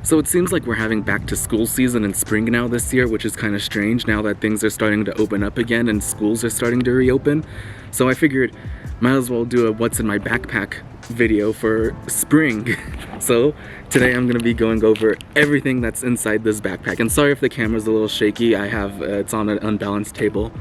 So it seems like we're having back to school season in spring now this year, which is kind of strange now that things are starting to open up again and schools are starting to reopen. So I figured might as well do a what's in my backpack video for spring. So today I'm gonna be going over everything that's inside this backpack. And sorry if the camera's a little shaky, I have it's on an unbalanced table.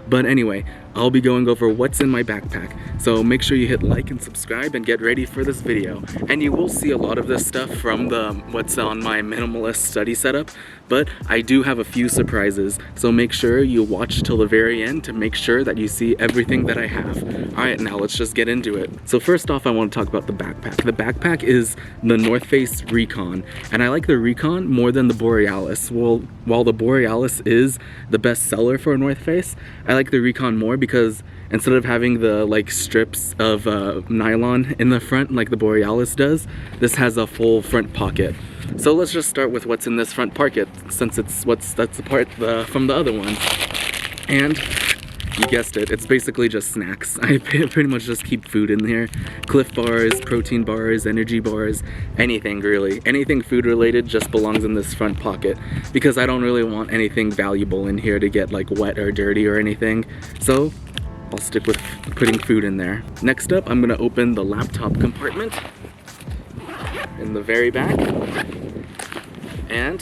But anyway, I'll be going over what's in my backpack. So make sure you hit like and subscribe and get ready for this video. And you will see a lot of this stuff from what's on my minimalist study setup, but I do have a few surprises. So make sure you watch till the very end to make sure that you see everything that I have. Alright, now let's just get into it. So first off, I want to talk about the backpack. The backpack is the North Face Recon, and I like the Recon more than the Borealis. Well, while the Borealis is the best seller for North Face, I like the Recon more because instead of having the like strips of nylon in the front like the Borealis does, this has a full front pocket. So let's just start with what's in this front pocket, since that's apart from the other one. And you guessed it, it's basically just snacks. I pretty much just keep food in here. Cliff bars, protein bars, energy bars, anything really. Anything food related just belongs in this front pocket because I don't really want anything valuable in here to get like wet or dirty or anything. So I'll stick with putting food in there. Next up, I'm gonna open the laptop compartment in the very back. And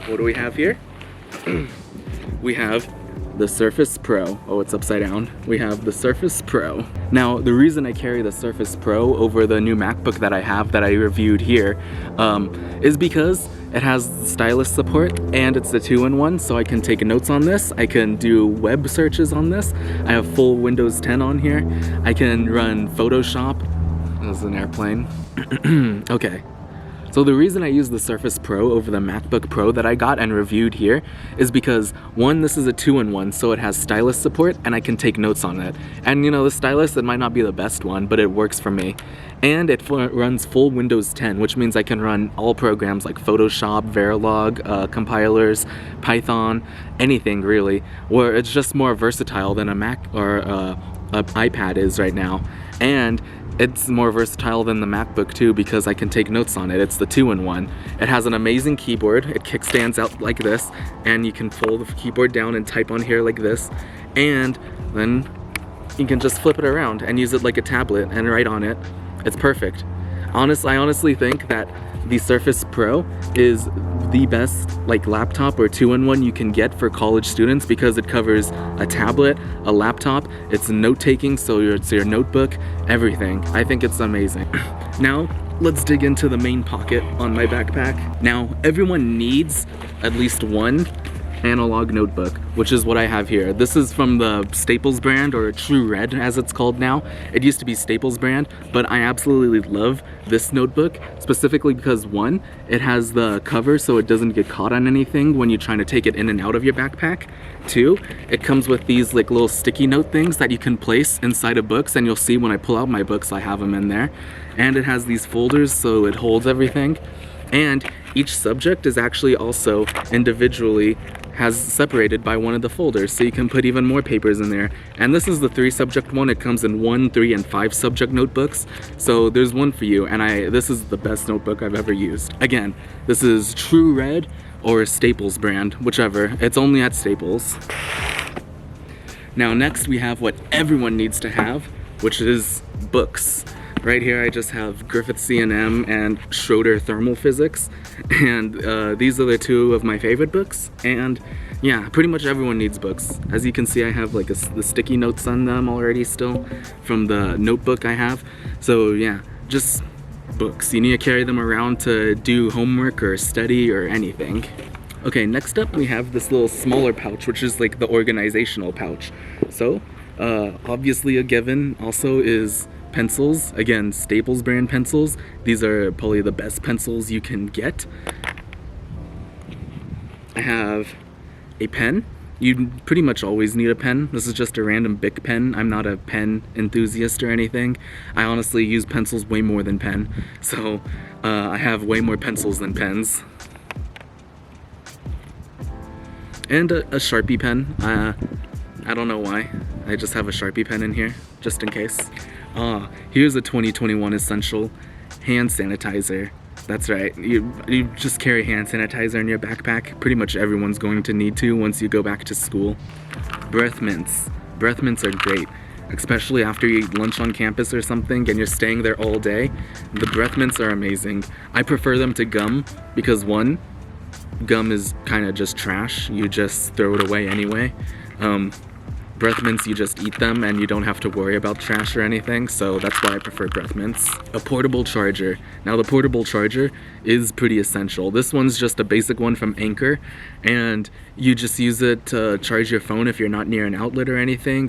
what do we have here? We have the Surface Pro. Oh, it's upside down. We have the Surface Pro. Now, the reason I carry the Surface Pro over the new MacBook that I have that I reviewed here is because it has stylus support and it's the 2-in-1, so I can take notes on this. I can do web searches on this. I have full Windows 10 on here. I can run Photoshop. There's an airplane. Okay. So the reason I use the Surface Pro over the MacBook Pro that I got and reviewed here is because, one, this is a 2-in-1, so it has stylus support and I can take notes on it. And you know, the stylus, it might not be the best one, but it works for me. And it runs full Windows 10, which means I can run all programs like Photoshop, Verilog, compilers, Python, anything really, where it's just more versatile than a Mac or an iPad is right now. And it's more versatile than the MacBook too because I can take notes on it. It's the 2-in-1. It has an amazing keyboard. It kickstands out like this, and you can fold the keyboard down and type on here like this, and then you can just flip it around and use it like a tablet and write on it. It's perfect. I honestly think that the Surface Pro is the best like laptop or 2-in-1 you can get for college students because it covers a tablet, a laptop, it's note-taking, so it's your notebook, everything. I think it's amazing. Now, let's dig into the main pocket on my backpack. Now, everyone needs at least one analog notebook, which is what I have here. This is from the Staples brand, or True Red as it's called now. It used to be Staples brand, but I absolutely love this notebook, specifically because one, it has the cover so it doesn't get caught on anything when you're trying to take it in and out of your backpack. Two, it comes with these like little sticky note things that you can place inside of books, and you'll see when I pull out my books I have them in there. And it has these folders so it holds everything. And each subject is actually also individually separated by one of the folders, so you can put even more papers in there. And this is the 3-subject one. It comes in 1, 3, and 5-subject notebooks, so there's one for you. And this is the best notebook I've ever used. Again, this is True Red or Staples brand, whichever. It's only at Staples. Now next we have what everyone needs to have, which is books. Right here I just have Griffith C&M and Schroeder Thermal Physics, and these are the two of my favorite books. And yeah, pretty much everyone needs books. As you can see, I have like the sticky notes on them already still from the notebook I have. So yeah, just books. You need to carry them around to do homework or study or anything. Okay, next up we have this little smaller pouch, which is like the organizational pouch. So obviously a given also is pencils. Again, Staples brand pencils. These are probably the best pencils you can get. I have a pen. You pretty much always need a pen. This is just a random Bic pen. I'm not a pen enthusiast or anything. I honestly use pencils way more than pen. So I have way more pencils than pens. And a Sharpie pen. I don't know why. I just have a Sharpie pen in here, just in case. Here's a 2021 essential hand sanitizer. That's right. You just carry hand sanitizer in your backpack. Pretty much everyone's going to need to once you go back to school. Breath mints. Breath mints are great, especially after you eat lunch on campus or something and you're staying there all day. The breath mints are amazing. I prefer them to gum because one, gum is kind of just trash. You just throw it away anyway. Breath mints, you just eat them and you don't have to worry about trash or anything, so that's why I prefer breath mints. A portable charger. Now the portable charger is pretty essential. This one's just a basic one from Anchor, and you just use it to charge your phone if you're not near an outlet or anything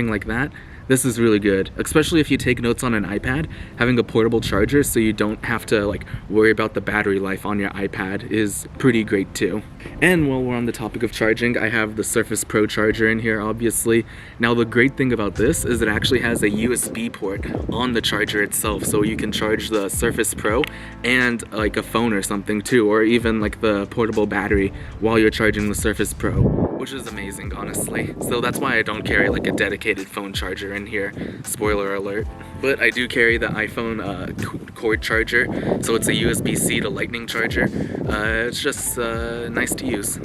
like that. This is really good, especially if you take notes on an iPad. Having a portable charger so you don't have to like worry about the battery life on your iPad is pretty great too. And while we're on the topic of charging, I have the Surface Pro charger in here, obviously. Now the great thing about this is it actually has a USB port on the charger itself, so you can charge the Surface Pro and like a phone or something too, or even like the portable battery while you're charging the Surface Pro, which is amazing, honestly. So that's why I don't carry like a dedicated phone charger in here, spoiler alert. But I do carry the iPhone cord charger, so it's a USB-C to lightning charger. It's just nice to use.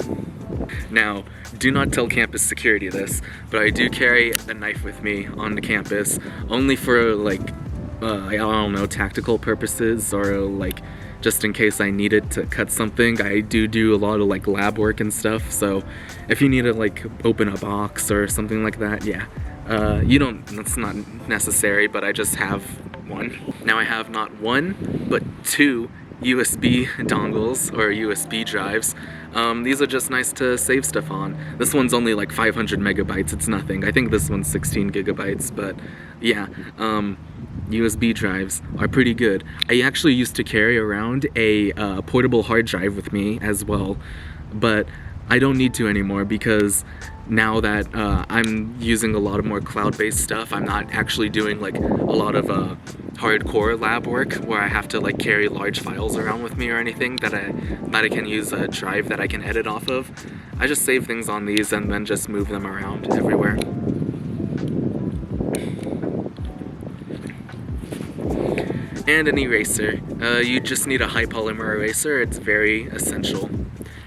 Now, do not tell campus security this, but I do carry a knife with me on the campus, only for like, I don't know, tactical purposes, or like just in case I need it to cut something. I do a lot of like lab work and stuff, so if you need to like open a box or something like that, yeah. That's not necessary, but I just have one. Now I have not one, but two USB dongles or USB drives. These are just nice to save stuff on. This one's only like 500 megabytes, it's nothing. I think this one's 16 gigabytes, but yeah. USB drives are pretty good. I actually used to carry around a portable hard drive with me as well, but I don't need to anymore because now that I'm using a lot of more cloud-based stuff, I'm not actually doing like a lot of hardcore lab work where I have to like carry large files around with me or anything that I can use a drive that I can edit off of. I just save things on these and then just move them around everywhere. And an eraser. You just need a high polymer eraser. It's very essential.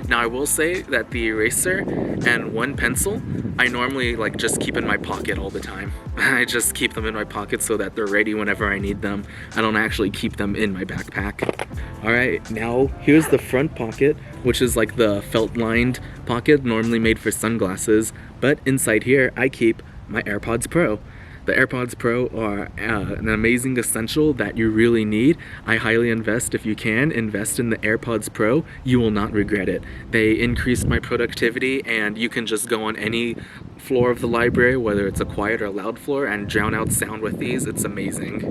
Now I will say that the eraser and one pencil, I normally like just keep in my pocket all the time. I just keep them in my pocket so that they're ready whenever I need them. I don't actually keep them in my backpack. Alright, now here's the front pocket, which is like the felt-lined pocket normally made for sunglasses, but inside here I keep my AirPods Pro. The AirPods Pro are an amazing essential that you really need. I highly invest, if you can, invest in the AirPods Pro. You will not regret it. They increased my productivity, and you can just go on any floor of the library, whether it's a quiet or loud floor, and drown out sound with these. It's amazing.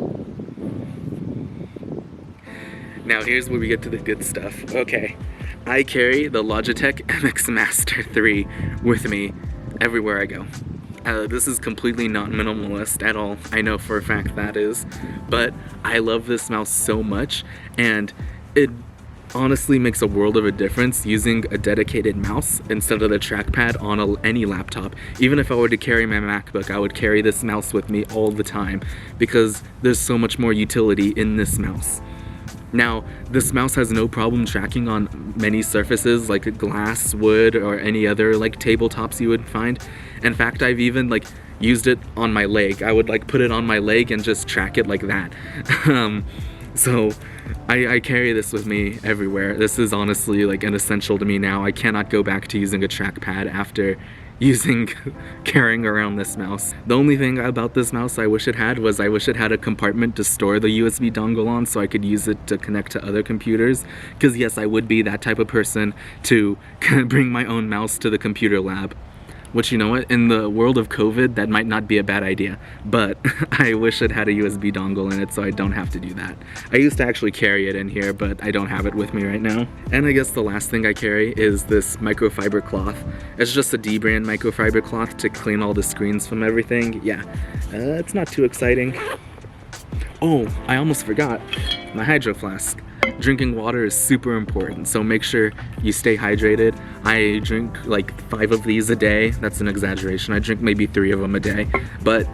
Now here's where we get to the good stuff. Okay, I carry the Logitech Mx Master 3 with me everywhere I go. This is completely not minimalist at all. I know for a fact that is, but I love this mouse so much, and it honestly makes a world of a difference using a dedicated mouse instead of the trackpad on any laptop. Even if I were to carry my MacBook, I would carry this mouse with me all the time because there's so much more utility in this mouse. Now, this mouse has no problem tracking on many surfaces like glass, wood, or any other like tabletops you would find. In fact, I've even like used it on my leg. I would like put it on my leg and just track it like that. So I carry this with me everywhere. This is honestly like an essential to me now. I cannot go back to using a trackpad after carrying around this mouse. The only thing about this mouse I wish it had was I wish it had a compartment to store the USB dongle on so I could use it to connect to other computers. Because yes, I would be that type of person to bring my own mouse to the computer lab. Which, you know what, in the world of COVID, that might not be a bad idea, but I wish it had a USB dongle in it so I don't have to do that. I used to actually carry it in here, but I don't have it with me right now. And I guess the last thing I carry is this microfiber cloth. It's just a D-brand microfiber cloth to clean all the screens from everything. Yeah, it's not too exciting. Oh, I almost forgot, my hydro flask. Drinking water is super important, so make sure you stay hydrated. I drink like 5 of these a day. That's an exaggeration. I drink maybe 3 of them a day, but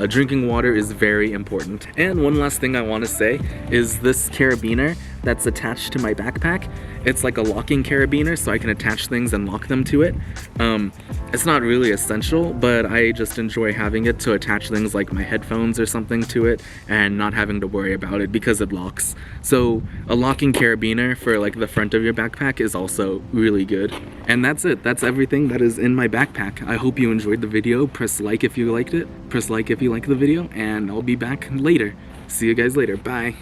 drinking water is very important. And one last thing I want to say is this carabiner that's attached to my backpack. It's like a locking carabiner, so I can attach things and lock them to it. It's not really essential, but I just enjoy having it to attach things like my headphones or something to it and not having to worry about it because it locks. So a locking carabiner for like the front of your backpack is also really good. And that's it. That's everything that is in my backpack. I hope you enjoyed the video. Press like if you liked it. Press like if you like the video, and I'll be back later. See you guys later. Bye.